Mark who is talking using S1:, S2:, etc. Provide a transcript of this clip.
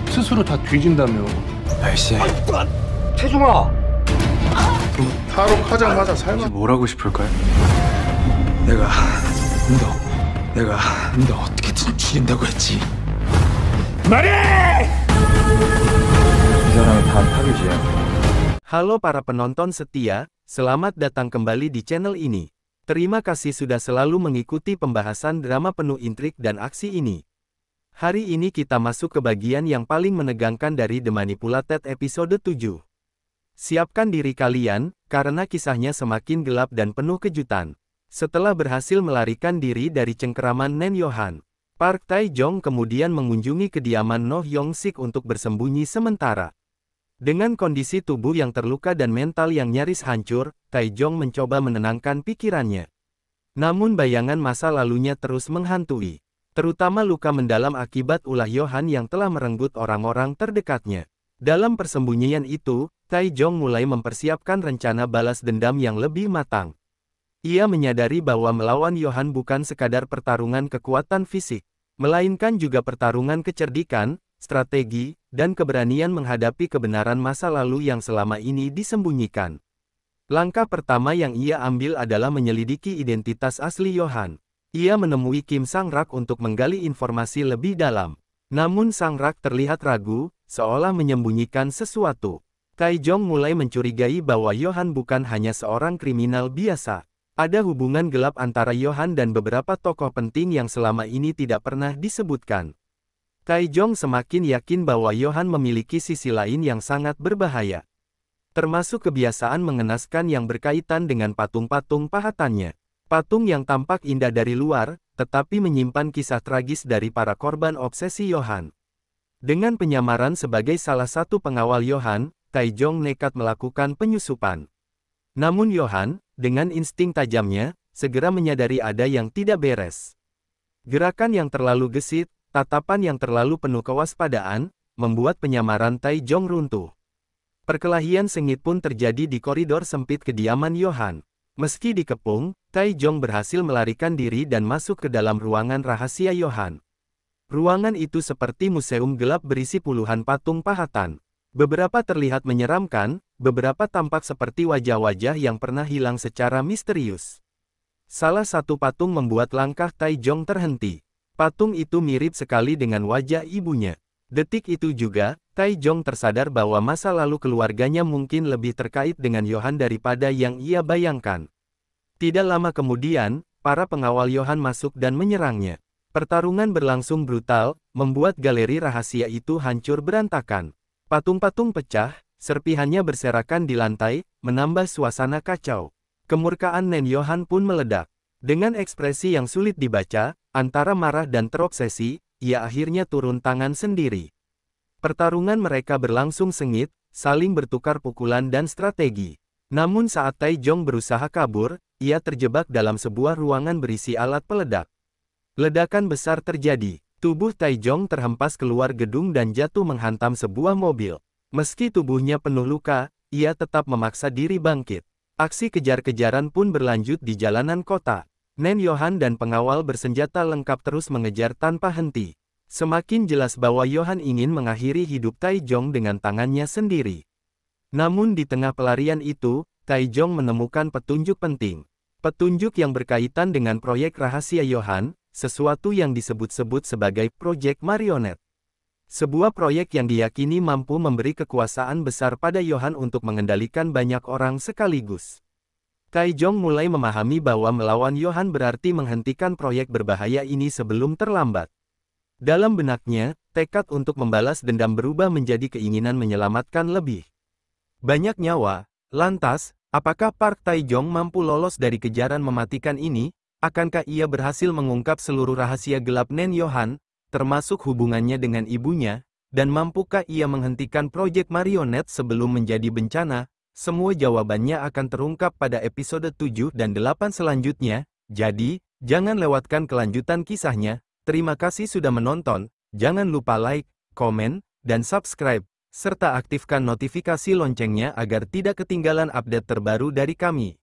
S1: 스스로 다 뒤진다며.
S2: 날씨
S3: 태중아!
S1: 탈옥하자마자 살만.
S2: 뭘 하고 싶을까요? 내가 너 어떻게든 죽인다고 했지. 이 사람이 다 타깃이야.
S4: Halo para penonton setia, selamat datang kembali di channel ini. Terima kasih sudah selalu mengikuti pembahasan drama penuh intrik dan aksi ini. Hari ini kita masuk ke bagian yang paling menegangkan dari The Manipulated episode 7. Siapkan diri kalian, karena kisahnya semakin gelap dan penuh kejutan. Setelah berhasil melarikan diri dari cengkeraman Nen Yohan, Park Tae-jong kemudian mengunjungi kediaman Noh Yong-sik untuk bersembunyi sementara. Dengan kondisi tubuh yang terluka dan mental yang nyaris hancur, Tae-jong mencoba menenangkan pikirannya. Namun bayangan masa lalunya terus menghantui. Terutama luka mendalam akibat ulah Yohan yang telah merenggut orang-orang terdekatnya. Dalam persembunyian itu, Tae-jong mulai mempersiapkan rencana balas dendam yang lebih matang. Ia menyadari bahwa melawan Yohan bukan sekadar pertarungan kekuatan fisik, melainkan juga pertarungan kecerdikan, strategi, dan keberanian menghadapi kebenaran masa lalu yang selama ini disembunyikan. Langkah pertama yang ia ambil adalah menyelidiki identitas asli Yohan. Ia menemui Kim Sang-rak untuk menggali informasi lebih dalam. Namun Sang-rak terlihat ragu, seolah menyembunyikan sesuatu. Tae-jong mulai mencurigai bahwa Yohan bukan hanya seorang kriminal biasa. Ada hubungan gelap antara Yohan dan beberapa tokoh penting yang selama ini tidak pernah disebutkan. Tae-jong semakin yakin bahwa Yohan memiliki sisi lain yang sangat berbahaya. Termasuk kebiasaan mengenaskan yang berkaitan dengan patung-patung pahatannya. Patung yang tampak indah dari luar, tetapi menyimpan kisah tragis dari para korban obsesi Yohan. Dengan penyamaran sebagai salah satu pengawal Yohan, Tae-jong nekat melakukan penyusupan. Namun Yohan, dengan insting tajamnya, segera menyadari ada yang tidak beres. Gerakan yang terlalu gesit, tatapan yang terlalu penuh kewaspadaan, membuat penyamaran Tae-jong runtuh. Perkelahian sengit pun terjadi di koridor sempit kediaman Yohan. Meski dikepung, Tae-jong berhasil melarikan diri dan masuk ke dalam ruangan rahasia Yohan. Ruangan itu seperti museum gelap berisi puluhan patung pahatan. Beberapa terlihat menyeramkan, beberapa tampak seperti wajah-wajah yang pernah hilang secara misterius. Salah satu patung membuat langkah Tae-jong terhenti. Patung itu mirip sekali dengan wajah ibunya. Detik itu juga, Tae-jong tersadar bahwa masa lalu keluarganya mungkin lebih terkait dengan Yohan daripada yang ia bayangkan. Tidak lama kemudian, para pengawal Yohan masuk dan menyerangnya. Pertarungan berlangsung brutal, membuat galeri rahasia itu hancur berantakan. Patung-patung pecah, serpihannya berserakan di lantai, menambah suasana kacau. Kemurkaan Nen Yohan pun meledak. Dengan ekspresi yang sulit dibaca, antara marah dan terobsesi, ia akhirnya turun tangan sendiri. Pertarungan mereka berlangsung sengit, saling bertukar pukulan dan strategi. Namun saat Tae-jong berusaha kabur, ia terjebak dalam sebuah ruangan berisi alat peledak. Ledakan besar terjadi. Tubuh Tae-jong terhempas keluar gedung dan jatuh menghantam sebuah mobil. Meski tubuhnya penuh luka, ia tetap memaksa diri bangkit. Aksi kejar-kejaran pun berlanjut di jalanan kota. Nen Yohan dan pengawal bersenjata lengkap terus mengejar tanpa henti. Semakin jelas bahwa Yohan ingin mengakhiri hidup Tae-jong dengan tangannya sendiri. Namun di tengah pelarian itu, Tae-jong menemukan petunjuk penting. Petunjuk yang berkaitan dengan proyek rahasia Yohan, sesuatu yang disebut-sebut sebagai proyek marionet. Sebuah proyek yang diyakini mampu memberi kekuasaan besar pada Yohan untuk mengendalikan banyak orang sekaligus. Tae-jong mulai memahami bahwa melawan Yohan berarti menghentikan proyek berbahaya ini sebelum terlambat. Dalam benaknya, tekad untuk membalas dendam berubah menjadi keinginan menyelamatkan lebih banyak nyawa. Lantas, apakah Park Tae-jong mampu lolos dari kejaran mematikan ini? Akankah ia berhasil mengungkap seluruh rahasia gelap Nen Yohan, termasuk hubungannya dengan ibunya, dan mampukah ia menghentikan proyek marionet sebelum menjadi bencana? Semua jawabannya akan terungkap pada episode 7 dan 8 selanjutnya, jadi, jangan lewatkan kelanjutan kisahnya. Terima kasih sudah menonton, jangan lupa like, komen, dan subscribe, serta aktifkan notifikasi loncengnya agar tidak ketinggalan update terbaru dari kami.